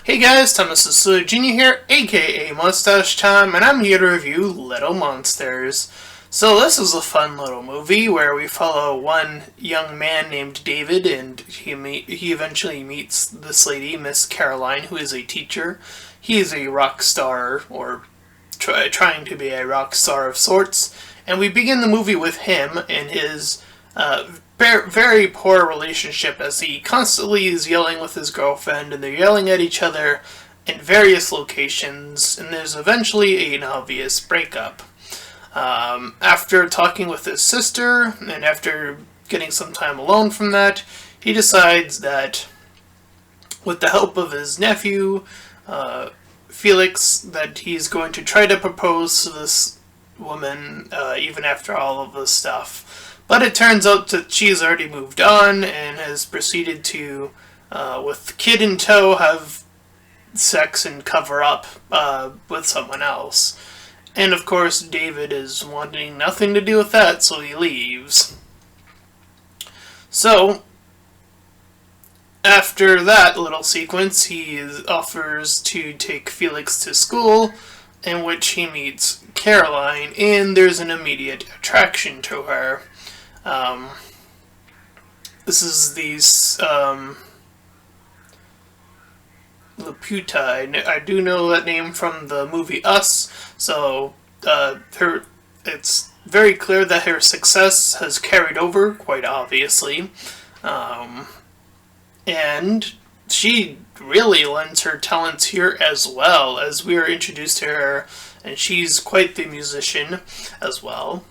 Hey guys, Thomas the Jr. here, aka Mustache Time, and I'm here to review Little Monsters. So this is a fun little movie where we follow one young man named David, and he eventually meets this lady, Miss Caroline, who is a teacher. He is a rock star, or trying to be a rock star of sorts, and we begin the movie with him and his very poor relationship as he constantly is yelling with his girlfriend, and they're yelling at each other in various locations, and there's eventually an obvious breakup. After talking with his sister, and after getting some time alone from that, he decides that with the help of his nephew, Felix, that he's going to try to propose to this woman, even after all of this stuff. But it turns out that she's already moved on and has proceeded to, with the kid in tow, have sex and cover up with someone else. And of course, David is wanting nothing to do with that, so he leaves. So, after that little sequence, he offers to take Felix to school, in which he meets Caroline, and there's an immediate attraction to her. This is these Laputa. I do know that name from the movie Us, so it's very clear that her success has carried over, quite obviously. And she really lends her talents here as well, as we are introduced to her, and she's quite the musician as well.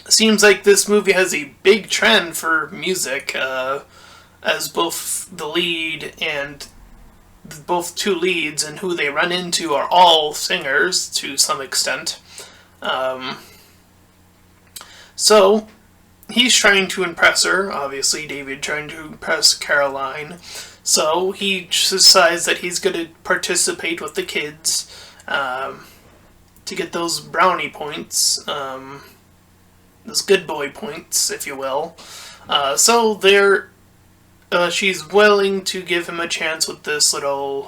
Seems like this movie has a big trend for music, as both the lead and both two leads and who they run into are all singers to some extent. So, he's trying to impress her, obviously David trying to impress Caroline. So he decides that he's going to participate with the kids to get those brownie points, those good boy points, if you will. So she's willing to give him a chance with this little,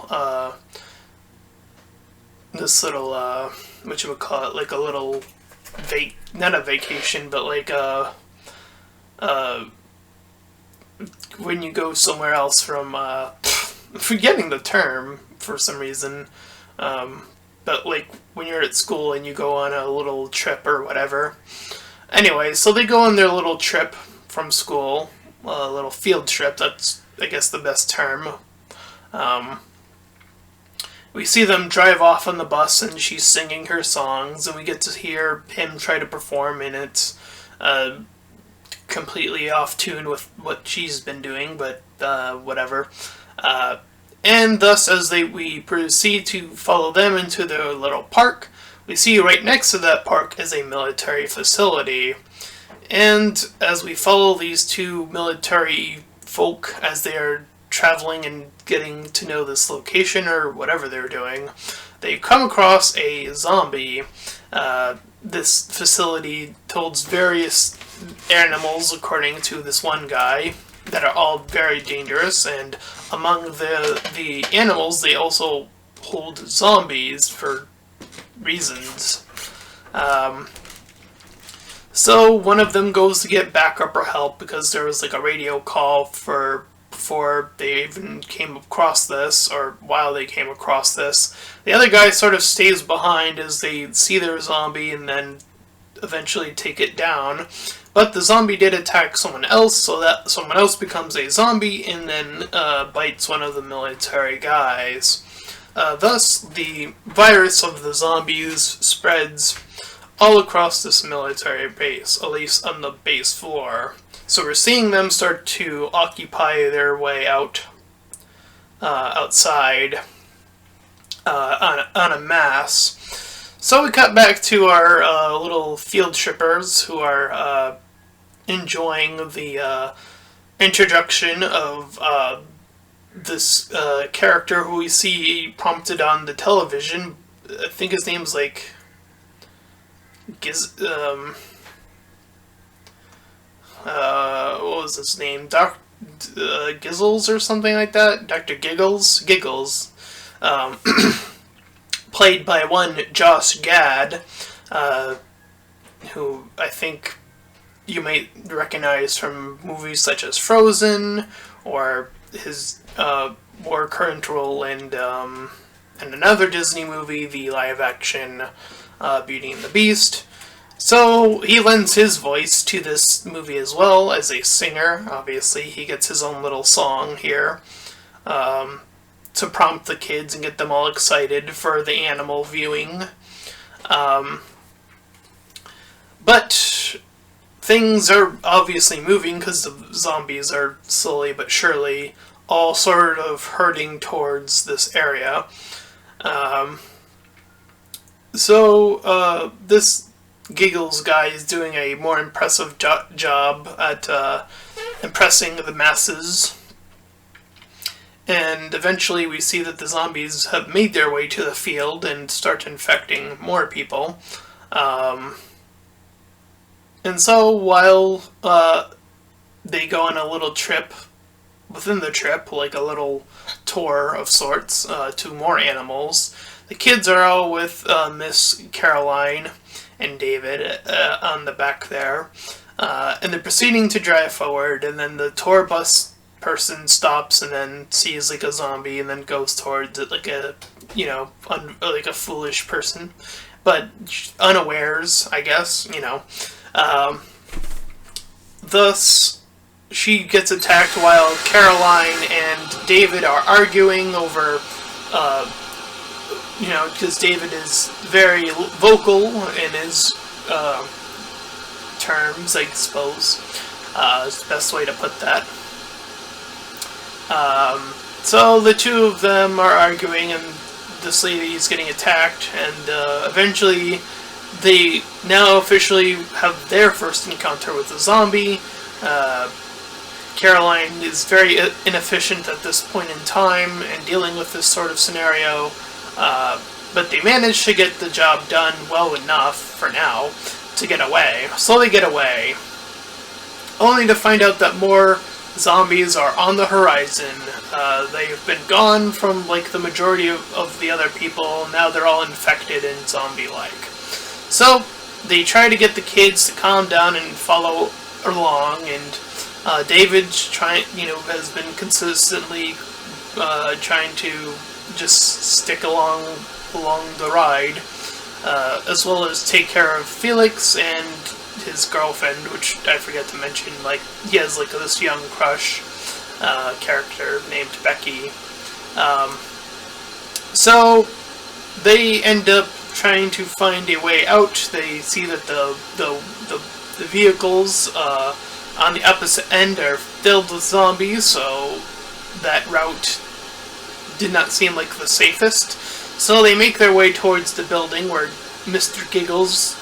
what you would call it, like a little, not a vacation, but like when you go somewhere else from, forgetting the term for some reason, but like when you're at school and you go on a little trip or whatever. Anyway, so they go on their little trip from school, a little field trip, that's, I guess, the best term. We see them drive off on the bus, and she's singing her songs, and we get to hear him try to perform, and it's completely off tune with what she's been doing, but whatever. And thus, as we proceed to follow them into their little park, we see right next to that park is a military facility. And as we follow these two military folk as they are traveling and getting to know this location or whatever they're doing, they come across a zombie. This facility holds various animals, according to this one guy, that are all very dangerous, and among the animals, they also hold zombies for reasons. So one of them goes to get backup or help because there was like a radio call before they even came across this, or while they came across this. The other guy sort of stays behind as they see their zombie and then eventually take it down. But the zombie did attack someone else, so that someone else becomes a zombie and then bites one of the military guys. Thus, the virus of the zombies spreads all across this military base, at least on the base floor. So we're seeing them start to occupy their way out outside on a mass. So we cut back to our little field trippers who are enjoying the introduction of this character who we see prompted on the television. I think his name's like what was his name? Giggles or something like that. Dr. Giggles, um, played by one Josh Gad, who I think you might recognize from movies such as Frozen, or his more current role in another Disney movie, the live-action Beauty and the Beast. So he lends his voice to this movie as well as a singer. Obviously, he gets his own little song here to prompt the kids and get them all excited for the animal viewing. But things are obviously moving because the zombies are slowly but surely all sort of herding towards this area. This Giggles guy is doing a more impressive job at impressing the masses. And eventually we see that the zombies have made their way to the field and start infecting more people. And so while they go on a little trip, within the trip, like a little tour of sorts, to more animals, the kids are all with Miss Caroline and David on the back there. And they're proceeding to drive forward, and then the tour bus person stops and then sees like a zombie and then goes towards it like a, like a foolish person. But unawares, I guess, Thus, she gets attacked while Caroline and David are arguing over, because David is very vocal in his terms, I suppose. Is the best way to put that. So the two of them are arguing, and this lady is getting attacked, and eventually they now officially have their first encounter with a zombie. Caroline is very inefficient at this point in time in dealing with this sort of scenario, but they manage to get the job done well enough for now to get away. So they get away, only to find out that more zombies are on the horizon. They've been gone from like the majority of the other people. Now they're all infected and zombie-like. So they try to get the kids to calm down and follow along, and David has been consistently trying to just stick along the ride, as well as take care of Felix and his girlfriend, which I forget to mention. Like, he has like this young crush character named Becky. So they end up trying to find a way out. They see that the vehicles on the opposite end are filled with zombies, so that route did not seem like the safest. So they make their way towards the building where Mr. Giggles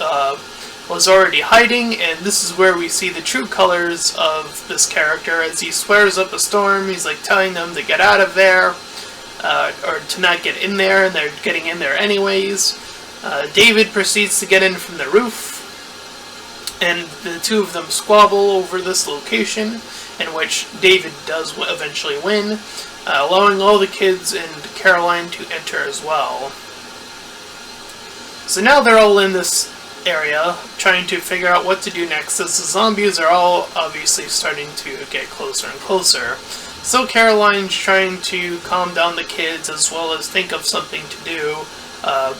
was already hiding, and this is where we see the true colors of this character as he swears up a storm. He's like telling them to get out of there, or to not get in there, and they're getting in there anyways. David proceeds to get in from the roof, and the two of them squabble over this location, in which David does eventually win, allowing all the kids and Caroline to enter as well. So now they're all in this area, trying to figure out what to do next, as the zombies are all obviously starting to get closer and closer. So Caroline's trying to calm down the kids, as well as think of something to do.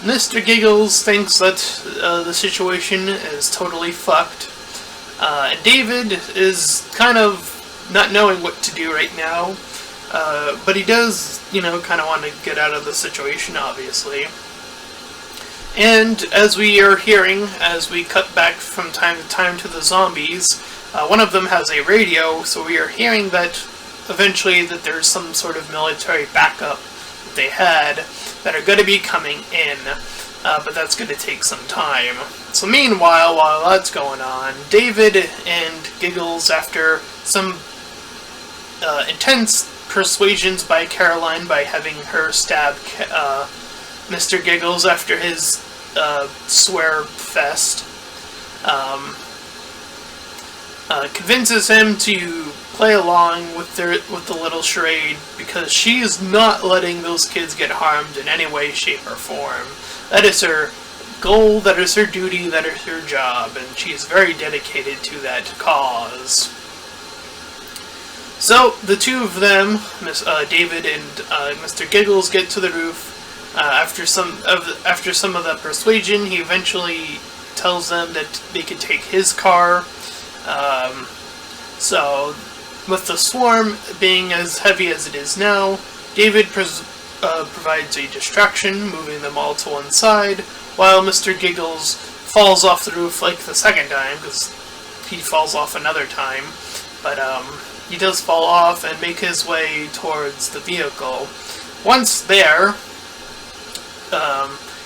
Mr. Giggles thinks that the situation is totally fucked. David is kind of not knowing what to do right now, but he does, kind of want to get out of the situation, obviously. And as we are hearing, as we cut back from time to time to the zombies, one of them has a radio, so we are hearing that eventually that there's some sort of military backup that they had that are going to be coming in, but that's going to take some time. So meanwhile, while that's going on, David and Giggles, after some intense persuasions by Caroline by having her stab Mr. Giggles after his swear fest, convinces him to play along with the little charade, because she is not letting those kids get harmed in any way, shape, or form. That is her goal, that is her duty, that is her job, and she is very dedicated to that cause. So the two of them, David and Mr. Giggles, get to the roof. After some of the persuasion, he eventually tells them that they can take his car. So, with the swarm being as heavy as it is now, David provides a distraction, moving them all to one side, while Mr. Giggles falls off the roof like the second time, because he falls off another time. But he does fall off and make his way towards the vehicle. Once there,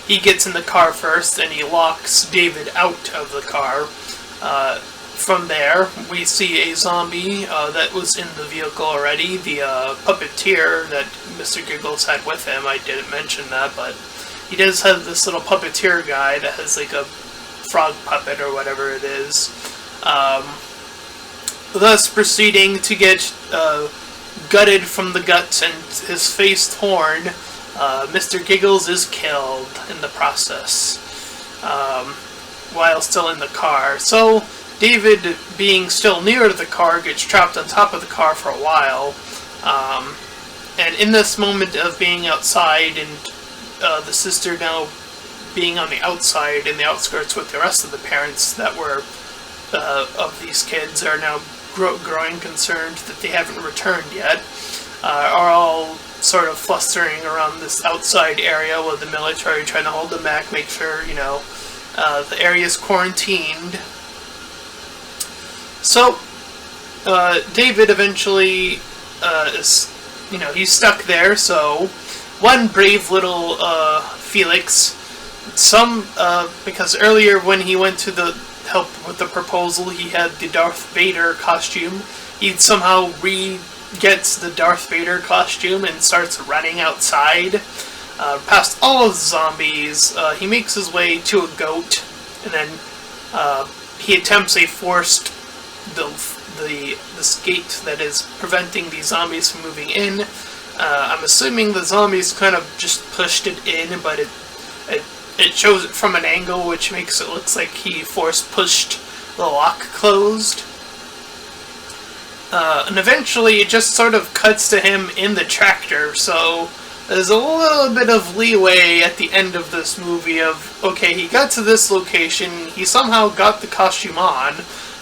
he gets in the car first, and he locks David out of the car. From there, we see a zombie that was in the vehicle already, the puppeteer that Mr. Giggles had with him. I didn't mention that, but he does have this little puppeteer guy that has like a frog puppet or whatever it is. Thus proceeding to get gutted from the guts and his face torn. Mr. Giggles is killed in the process while still in the car. So David, being still near to the car, gets trapped on top of the car for a while. And in this moment of being outside and the sister now being on the outside in the outskirts with the rest of the parents that were of these kids are now growing concerned that they haven't returned yet, are all sort of flustering around this outside area with the military trying to hold them back, make sure, the area is quarantined. So, David eventually is, he's stuck there, so one brave little Felix, because earlier when he went to the help with the proposal, he had the Darth Vader costume. He somehow gets the Darth Vader costume and starts running outside, past all of the zombies. He makes his way to a goat, and then he attempts a forced this gate that is preventing the zombies from moving in. I'm assuming the zombies kind of just pushed it in, but it shows it from an angle, which makes it look like he force pushed the lock closed. And eventually it just sort of cuts to him in the tractor, so there's a little bit of leeway at the end of this movie of, okay, he got to this location, he somehow got the costume on,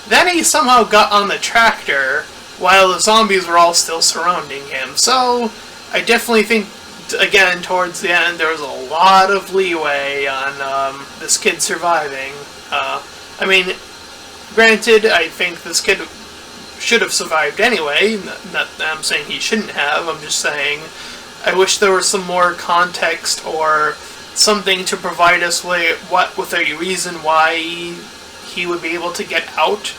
then he somehow got on the tractor while the zombies were all still surrounding him. So I definitely think, again, towards the end, there was a lot of leeway on this kid surviving. Granted, I think this kid should have survived anyway. Not that I'm saying he shouldn't have, I'm just saying I wish there was some more context or something to provide us with a reason why he would be able to get out.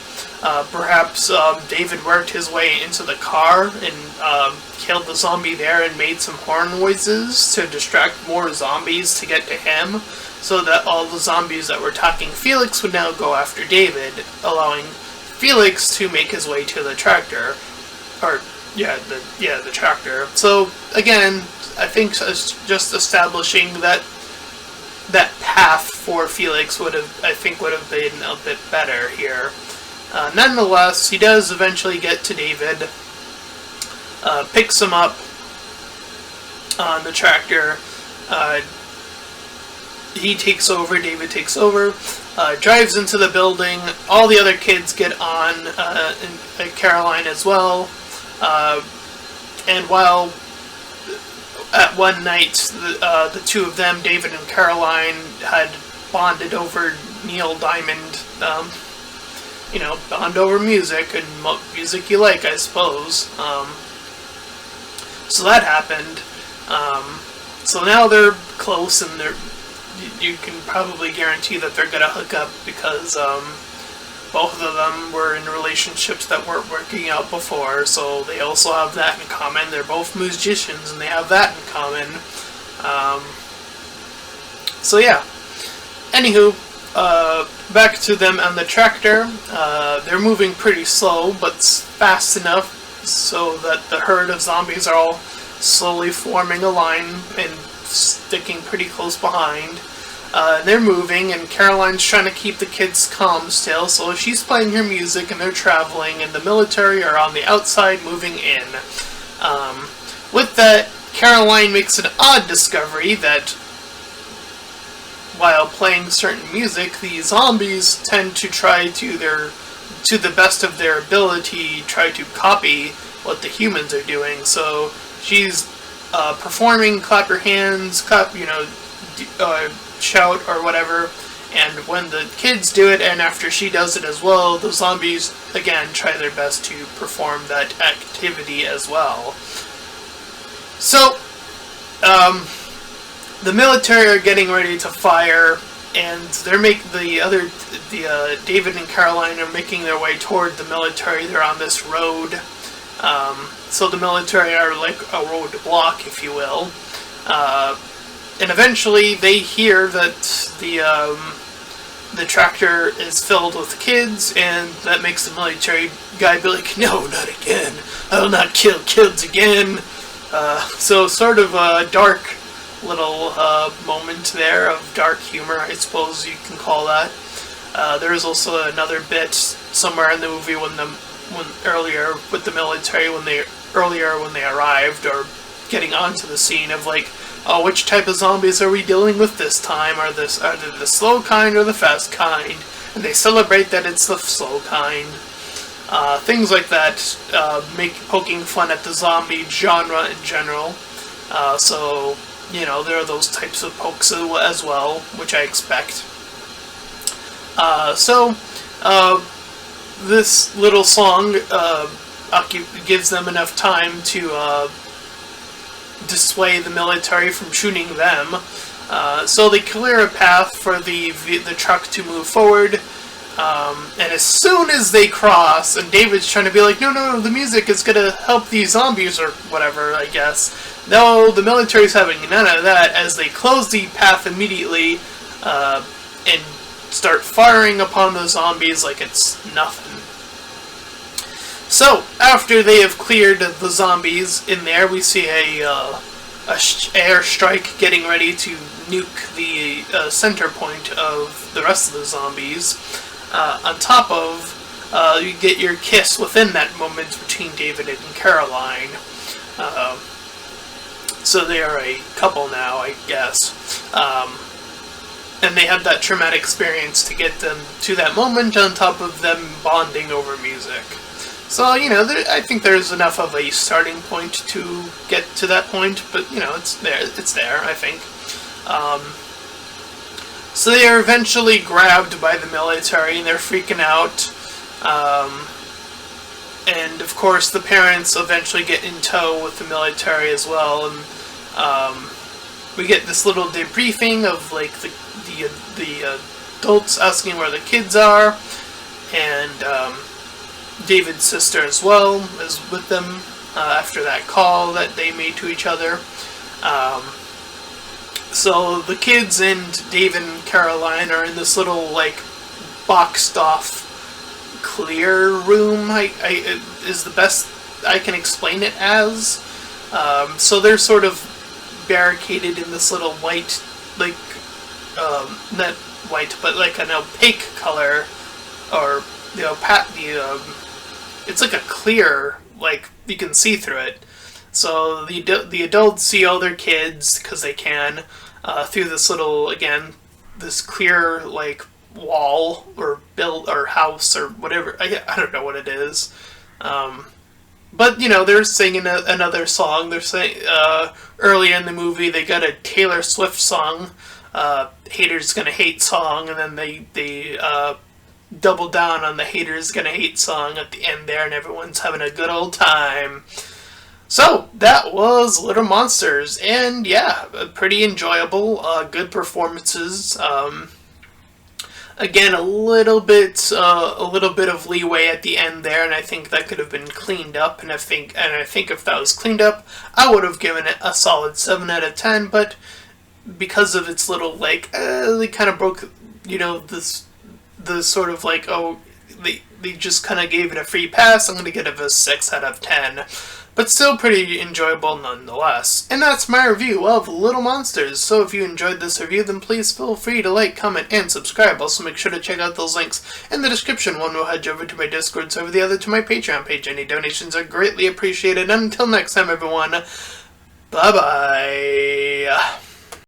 Perhaps David worked his way into the car and killed the zombie there and made some horn noises to distract more zombies to get to him, so that all the zombies that were attacking Felix would now go after David, allowing Felix to make his way to the tractor. The tractor. So, again, I think just establishing that path for Felix would have been a bit better here. Nonetheless, he does eventually get to David, picks him up on the tractor. David takes over, drives into the building. All the other kids get on, and Caroline as well. And while at one night, the two of them, David and Caroline, had bonded over Neil Diamond, bond over music, and music you like, I suppose. So that happened. So now they're close, and you can probably guarantee that they're gonna hook up, because both of them were in relationships that weren't working out before, so they also have that in common. They're both musicians, and they have that in common. So yeah. Anywho, back to them on the tractor. They're moving pretty slow, but fast enough so that the herd of zombies are all slowly forming a line and sticking pretty close behind. They're moving, and Caroline's trying to keep the kids calm still, so she's playing her music, and they're traveling, and the military are on the outside moving in. With that, Caroline makes an odd discovery that while playing certain music, the zombies tend to try to the best of their ability, try to copy what the humans are doing. So she's performing, clap your hands, shout or whatever, and when the kids do it, and after she does it as well, the zombies again try their best to perform that activity as well. So, the military are getting ready to fire, and David and Caroline are making their way toward the military. They're on this road, so the military are like a roadblock, if you will. And eventually they hear that the tractor is filled with kids, and that makes the military guy be like, "No, not again. I will not kill kids again." So sort of a dark little moment there of dark humor, I suppose you can call that. There is also another bit somewhere in the movie when earlier with the military when they arrived or getting onto the scene of like, oh, which type of zombies are we dealing with this time? Are they the slow kind or the fast kind? And they celebrate that it's the slow kind. Things like that, poking fun at the zombie genre in general. So, there are those types of pokes as well, which I expect. This little song gives them enough time to dissuade the military from shooting them. So they clear a path for the truck to move forward. And as soon as they cross, and David's trying to be like, no, the music is gonna help these zombies or whatever, I guess. No, the military's having none of that as they close the path immediately and start firing upon the zombies like it's nothing. So, after they have cleared the zombies in there, we see a airstrike getting ready to nuke the center point of the rest of the zombies. On top of, you get your kiss within that moment between David and Caroline. So they are a couple now, I guess. And they had that traumatic experience to get them to that moment on top of them bonding over music. So, I think there's enough of a starting point to get to that point, but, it's there, I think. So they are eventually grabbed by the military, and they're freaking out. And, of course, the parents eventually get in tow with the military as well, and we get this little debriefing of, like, the adults asking where the kids are, and, David's sister as well is with them after that call that they made to each other. So the kids and David and Caroline are in this little, like, boxed off clear room, is the best I can explain it as. So they're sort of barricaded in this little white, like, not white, but like an opaque color, or it's like a clear, like, you can see through it. So the adults see all their kids, because they can, through this little, again, this clear, like, wall, or house, or whatever, I don't know what it is. But, they're singing another song. They're saying, early in the movie, they got a Taylor Swift song, Haters Gonna Hate song, and then they double down on the Haters Gonna Hate song at the end there, and everyone's having a good old time. So, that was Little Monsters, and yeah, pretty enjoyable, good performances. Again, a little bit of leeway at the end there, and I think that could have been cleaned up, and I think if that was cleaned up, I would have given it a solid 7 out of 10, but because of its little, like, they kind of broke, the sort of like, oh, they just kind of gave it a free pass. I'm going to give it a 6 out of 10. But still pretty enjoyable nonetheless. And that's my review of Little Monsters. So if you enjoyed this review, then please feel free to like, comment, and subscribe. Also make sure to check out those links in the description. One will head you over to my Discord server, the other to my Patreon page. Any donations are greatly appreciated. And until next time, everyone, bye-bye.